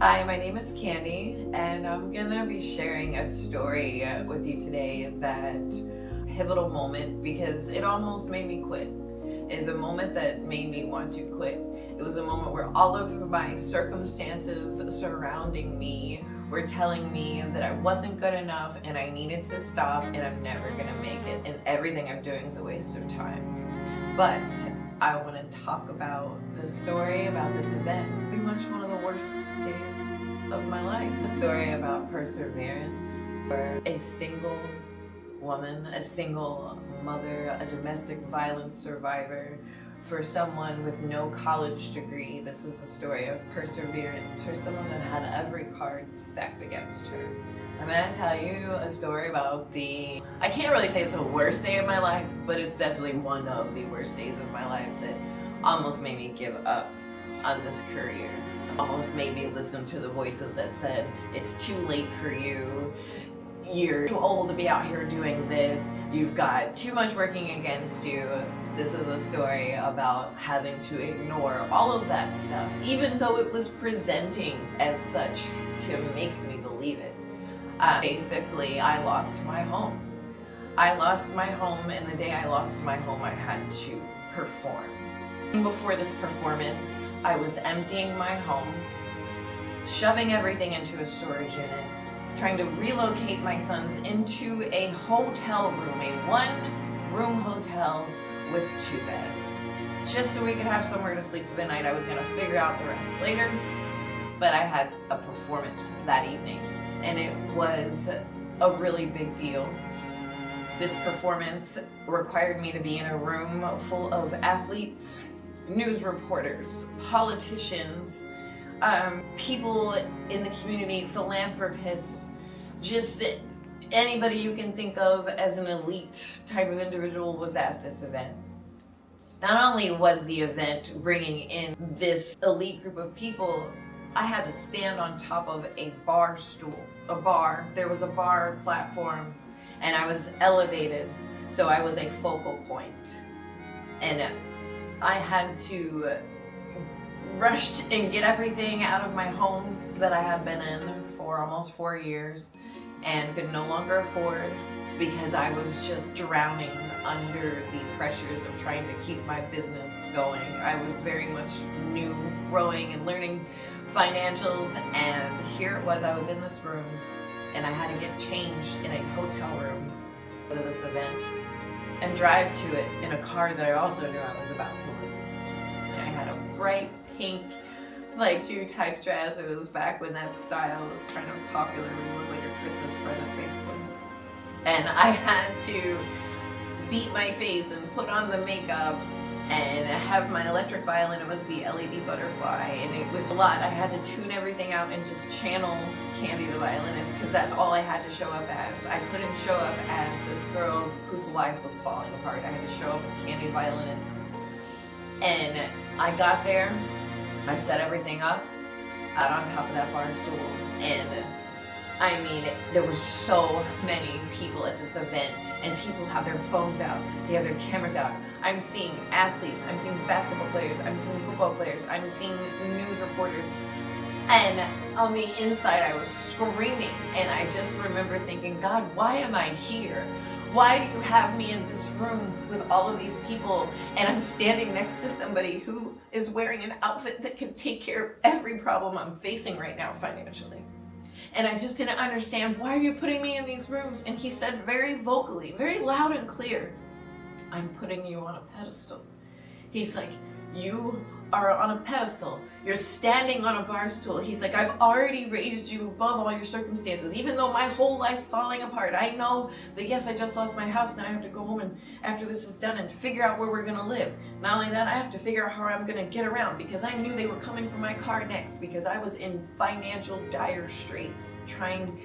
Hi, my name is Candy, and I'm gonna be sharing a story with you today that pivotal moment because it almost made me quit. Is a moment that made me want to quit. It was a moment where all of my circumstances surrounding me were telling me that I wasn't good enough and I needed to stop and I'm never gonna make it and everything I'm doing is a waste of time. But I want to talk about the story about this event. Pretty much one of the worst days of my life. The story about perseverance for a single woman, a single mother, a domestic violence survivor, for someone with no college degree. This is a story of perseverance for someone that had every card stacked against her. I'm gonna tell you a story about I can't really say it's the worst day of my life, but it's definitely one of the worst days of my life that almost made me give up on this career. Almost made me listen to the voices that said, it's too late for you, you're too old to be out here doing this, you've got too much working against you. This is a story about having to ignore all of that stuff, even though it was presenting as such to make me believe it. Basically, I lost my home. I lost my home, and the day I lost my home, I had to perform. Before this performance, I was emptying my home, shoving everything into a storage unit, trying to relocate my sons into a hotel room, a one-room hotel with 2 beds, just so we could have somewhere to sleep for the night. I was gonna figure out the rest later, but I had a performance that evening, and it was a really big deal. This performance required me to be in a room full of athletes, news reporters, politicians, people in the community, philanthropists, just anybody you can think of as an elite type of individual was at this event. Not only was the event bringing in this elite group of people, I had to stand on top of a bar stool. There was a bar platform, and I was elevated, so I was a focal point. And I had to rush and get everything out of my home that I had been in for almost 4 years and could no longer afford, because I was just drowning under the pressures of trying to keep my business going. I was very much new, growing and learning financials, and here it was, I was in this room and I had to get changed in a hotel room for this event and drive to it in a car that I also knew I was about to lose. And I had a bright pink like two-type dress. It was back when that style was kind of popular, when you look like a Christmas present basically. And I had to beat my face and put on the makeup and have my electric violin. It was the LED butterfly, and it was a lot. I had to tune everything out and just channel Candy the Violinist, because that's all I had to show up as. I couldn't show up as this girl whose life was falling apart. I had to show up as Candy the Violinist. And I got there, I set everything up out on top of that bar stool, and I mean, there were so many people at this event, and people have their phones out, they have their cameras out. I'm seeing athletes, I'm seeing basketball players, I'm seeing football players, I'm seeing news reporters, and on the inside I was screaming, and I just remember thinking, God, why am I here? Why do you have me in this room with all of these people, and I'm standing next to somebody who is wearing an outfit that can take care of every problem I'm facing right now financially? And I just didn't understand, why are you putting me in these rooms? And he said very vocally, very loud and clear, I'm putting you on a pedestal. He's like, you are on a pedestal. You're standing on a bar stool. He's like, I've already raised you above all your circumstances, even though my whole life's falling apart. I know that, yes, I just lost my house. Now I have to go home, and after this is done, and figure out where we're gonna live. Not only that, I have to figure out how I'm gonna get around, because I knew they were coming for my car next, because I was in financial dire straits trying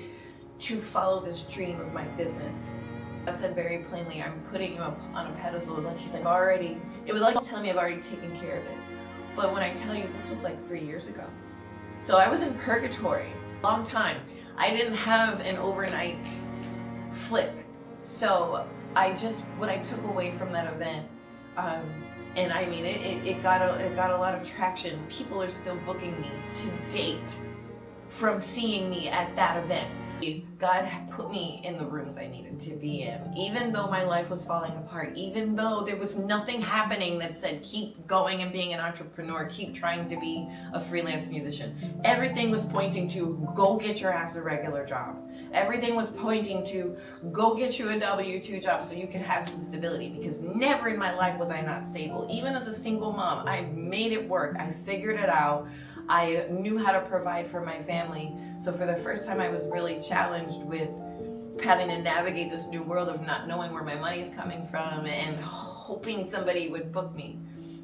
to follow this dream of my business. God said very plainly, I'm putting you up on a pedestal. It was like telling me I've already taken care of it. But when I tell you, this was like 3 years ago. So I was in purgatory a long time. I didn't have an overnight flip. So what I took away from that event, and I mean, it got a lot of traction. People are still booking me to date from seeing me at that event. God had put me in the rooms I needed to be in. Even though my life was falling apart, even though there was nothing happening that said keep going and being an entrepreneur, keep trying to be a freelance musician. Everything was pointing to go get your ass a regular job. Everything was pointing to go get you a W-2 job so you can have some stability, because never in my life was I not stable. Even as a single mom, I made it work. I figured it out. I knew how to provide for my family. So for the first time, I was really challenged with having to navigate this new world of not knowing where my money is coming from and hoping somebody would book me.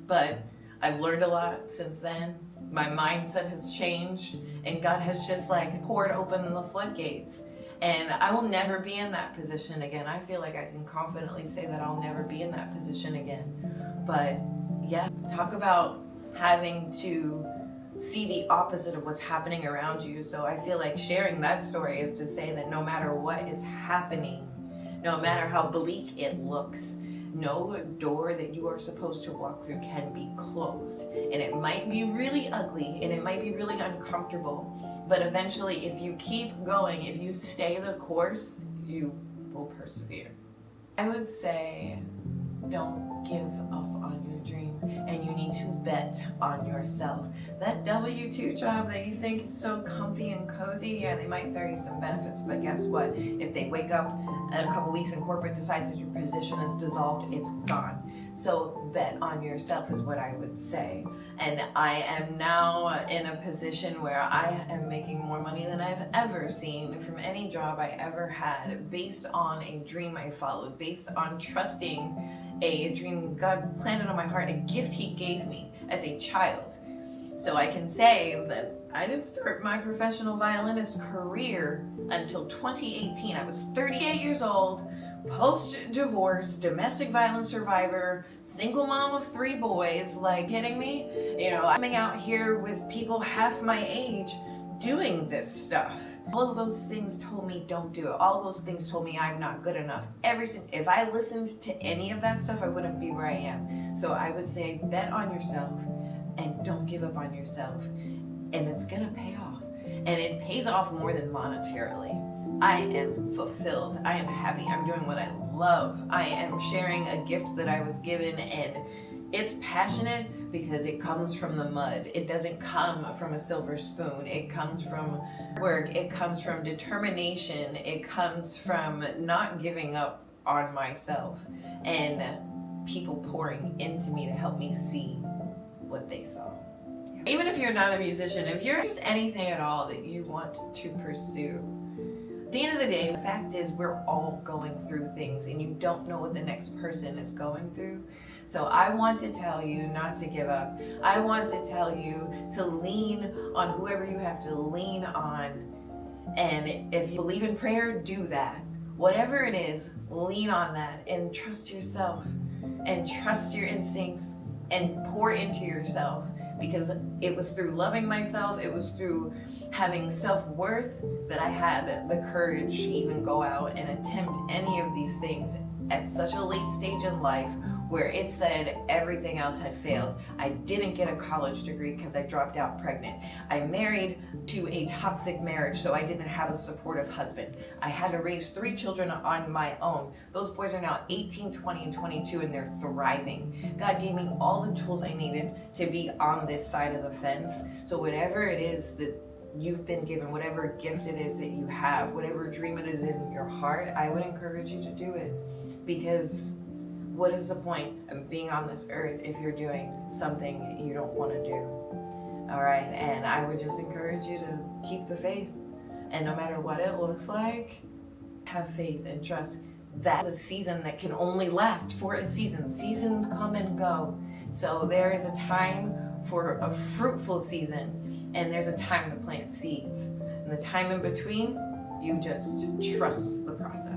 But I've learned a lot since then. My mindset has changed, and God has just like poured open the floodgates. And I will never be in that position again. I feel like I can confidently say that I'll never be in that position again. But yeah, talk about having to see the opposite of what's happening around you. So I feel like sharing that story is to say that no matter what is happening, no matter how bleak it looks, no door that you are supposed to walk through can be closed. And it might be really ugly and it might be really uncomfortable, but eventually if you keep going, if you stay the course, you will persevere. I would say don't give up on your dream, and you need to bet on yourself. That W-2 job that you think is so comfy and cozy, yeah, they might throw you some benefits, but guess what? If they wake up in a couple weeks and corporate decides that your position is dissolved, it's gone. So bet on yourself is what I would say. And I am now in a position where I am making more money than I've ever seen from any job I ever had, based on a dream I followed, based on trusting a dream God planted on my heart, a gift He gave me as a child. So I can say that I didn't start my professional violinist career until 2018. I was 38 years old, post-divorce, domestic violence survivor, single mom of 3 boys. Like, kidding me? You know, I'm coming out here with people half my age doing this stuff. All of those things told me don't do it. All those things told me I'm not good enough. If I listened to any of that stuff, I wouldn't be where I am. So I would say bet on yourself and don't give up on yourself. And it's gonna pay off. And it pays off more than monetarily. I am fulfilled. I am happy. I'm doing what I love. I am sharing a gift that I was given, and it's passionate because it comes from the mud. It doesn't come from a silver spoon. It comes from work. It comes from determination. It comes from not giving up on myself and people pouring into me to help me see what they saw. Even if you're not a musician, if you're just anything at all that you want to pursue, at the end of the day, the fact is we're all going through things, and you don't know what the next person is going through. So I want to tell you not to give up. I want to tell you to lean on whoever you have to lean on. And if you believe in prayer, do that. Whatever it is, lean on that and trust yourself and trust your instincts and pour into yourself. Because it was through loving myself, it was through having self-worth that I had the courage to even go out and attempt any of these things at such a late stage in life where it said everything else had failed. I didn't get a college degree because I dropped out pregnant. I married to a toxic marriage, so I didn't have a supportive husband. I had to raise 3 children on my own. Those boys are now 18, 20, and 22, and they're thriving. God gave me all the tools I needed to be on this side of the fence. So whatever it is that you've been given, whatever gift it is that you have, whatever dream it is in your heart, I would encourage you to do it. Because what is the point of being on this earth if you're doing something you don't want to do? All right, and I would just encourage you to keep the faith. And no matter what it looks like, have faith and trust. That's a season that can only last for a season. Seasons come and go. So there is a time for a fruitful season, and there's a time to plant seeds. And the time in between, you just trust the process.